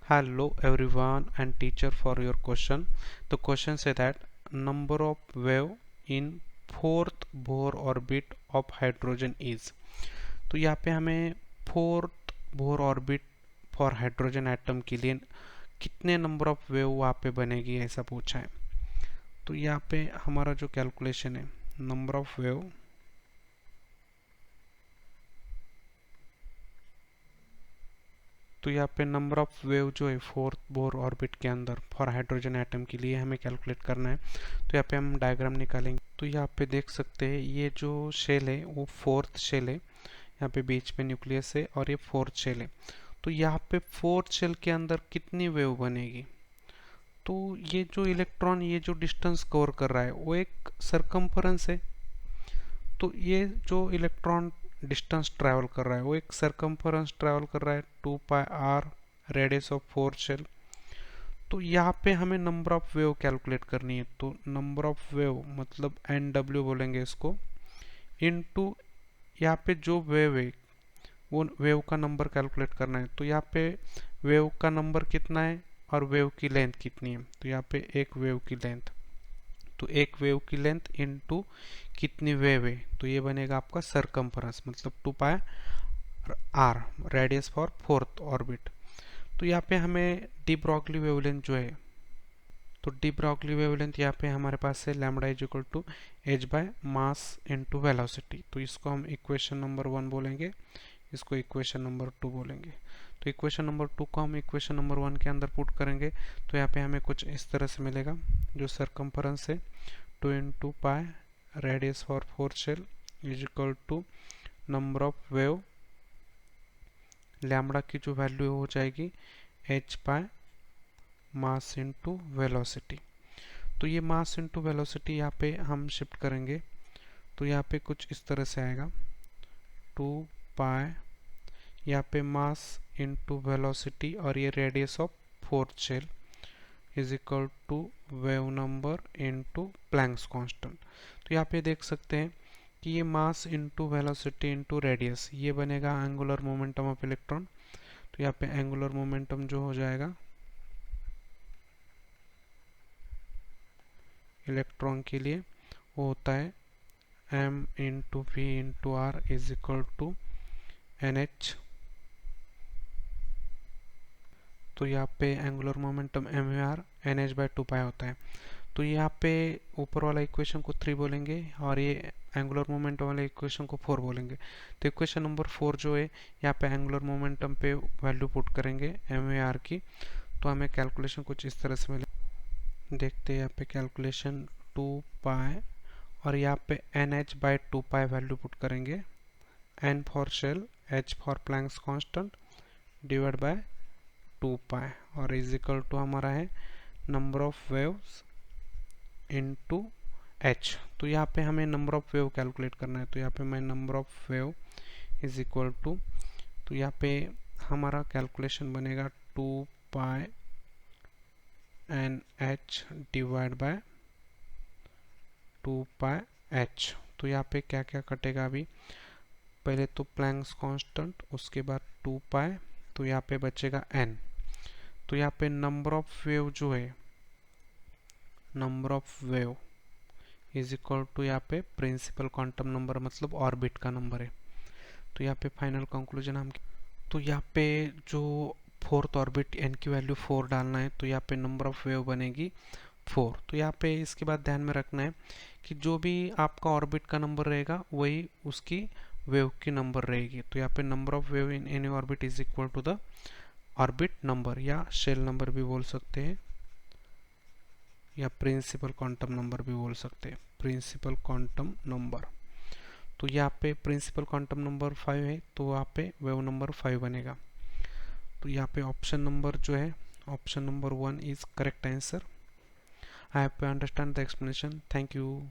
Hello everyone and teacher for your question. The question say that number of wave in fourth Bohr orbit of hydrogen is। तो यहाँ पे हमें fourth Bohr orbit for hydrogen atom के लिए कितने number of wave वहाँ पे बनेगी ऐसा पूछा है। तो यहाँ पे हमारा जो कैलकुलेशन है नंबर ऑफ वेव तो यहाँ पे नंबर ऑफ वेव जो है फोर्थ बोर ऑर्बिट के अंदर फॉर हाइड्रोजन एटम के लिए हमें कैलकुलेट करना है। तो यहाँ पे हम डायग्राम निकालेंगे। तो यहाँ पे देख सकते हैं ये जो शेल है वो फोर्थ शेल है, यहाँ पे बीच में न्यूक्लियस है और ये फोर्थ शेल है। तो यहाँ पे फोर्थ शेल के अंदर कितनी वेव बनेगी। तो ये जो इलेक्ट्रॉन ये जो डिस्टेंस कवर कर रहा है वो एक सरकमफरेंस है। तो ये जो इलेक्ट्रॉन डिस्टेंस ट्रैवल कर रहा है वो एक सरकमफरेंस ट्रैवल कर रहा है 2πr radius of fourth shell. तो यहाँ पे हमें नंबर ऑफ वेव कैलकुलेट करनी है। तो नंबर ऑफ वेव मतलब NW बोलेंगे इसको, इनटू यहाँ पे जो वेव है वो वेव का नंबर कैलकुलेट करना है। तो यहाँ पे वेव का नंबर कितना है और वेव की लेंथ कितनी है। तो यहाँ पे एक वेव की लेंथ, तो एक वेव की लेंथ इनटू कितनी वेव है तो ये बनेगा आपका सरकमफरेंस मतलब 2πr radius for fourth orbit. तो यहाँ पे हमें डी ब्रॉगली वेवलेंथ जो है, तो डी ब्रॉगली वेवलेंथ यहाँ पे हमारे पास है lambda is equal to h by mass into velocity. तो इसको हम इक्वेशन नंबर 1 बोलेंगे, इसको इक्वेशन नंबर 2 बोलेंगे। तो इक्वेशन नंबर 2 को हम इक्वेशन नंबर 1 के अंदर पुट करेंगे तो यहाँ पे हमें कुछ इस तरह से मिलेगा। जो सरकमफरेंस है 2 into pi radius for fourth shell is equal to number of wave, lambda की जो वैल्यू हो जाएगी h pi mass into velocity. तो ये मास इनटू वेलोसिटी यहाँ पे हम शिफ्ट करेंगे तो यहाँ पे कुछ इस तरह से आएगा 2 पाई यहाँ पे मास इनटू वेलोसिटी और ये radius of fourth shell is equal to wave number into Planck's constant. तो यहाँ पे देख सकते हैं कि ये mass into velocity into radius ये बनेगा एंगुलर मोमेंटम ऑफ इलेक्ट्रॉन। तो यहाँ पे एंगुलर मोमेंटम जो हो जाएगा इलेक्ट्रॉन के लिए वो होता है m into v into r is equal to NH। तो यहाँ पे angular momentum mvr NH by 2π होता है। तो यहाँ पे ऊपर वाला इक्वेशन को 3 बोलेंगे और ये एंगुलर मोमेंटम वाले इक्वेशन को 4 बोलेंगे। तो इक्वेशन नंबर 4 जो है यहाँ पे एंगुलर मोमेंटम पे वैल्यू पुट करेंगे mvr की, तो हमें कैलकुलेशन कुछ इस तरह से मिले। देखते हैं यहाँ पे कैलकुलेशन 2π और यहाँ पे NH बाय 2π वैल्यू पुट करेंगे, N for shell H for Planck's constant divide by 2π और इज इक्वल टू हमारा है number of waves into h। तो यहाँ पे हमें नंबर ऑफ वेव कैलकुलेट करना है। तो यहाँ पे मैं number of wave is equal to, तो यहाँ पे हमारा कैलकुलेशन बनेगा 2π NH डिवाइड बाय 2πh। तो यहाँ पे क्या क्या कटेगा अभी, पहले तो प्लैंक्स कांस्टेंट उसके बाद 2π, तो यहाँ पे बचेगा n। तो यहाँ पे नंबर ऑफ वेव जो है number of wave is equal to यहाँ पे प्रिंसिपल क्वांटम नंबर मतलब ऑर्बिट का नंबर है। तो यहाँ पे फाइनल कंक्लूजन हम, तो यहाँ पे जो फोर्थ ऑर्बिट n की वैल्यू 4 डालना है तो यहाँ पे नंबर ऑफ वेव बनेगी 4। तो यहाँ पे इसके बाद ध्यान में रखना है कि जो भी आपका ऑर्बिट का नंबर रहेगा वही उसकी वेव की नंबर रहेगी। तो यहाँ पे number of wave in any orbit is equal to the orbit number या शेल नंबर भी बोल सकते हैं या प्रिंसिपल क्वांटम नंबर भी बोल सकते हैं, प्रिंसिपल क्वांटम नंबर। तो यहाँ पे प्रिंसिपल क्वांटम नंबर 5 है तो यहाँ पे वेव नंबर 5 बनेगा। तो यहाँ पे ऑप्शन नंबर जो है option number 1 is correct answer. I have to understand the explanation. Thank you.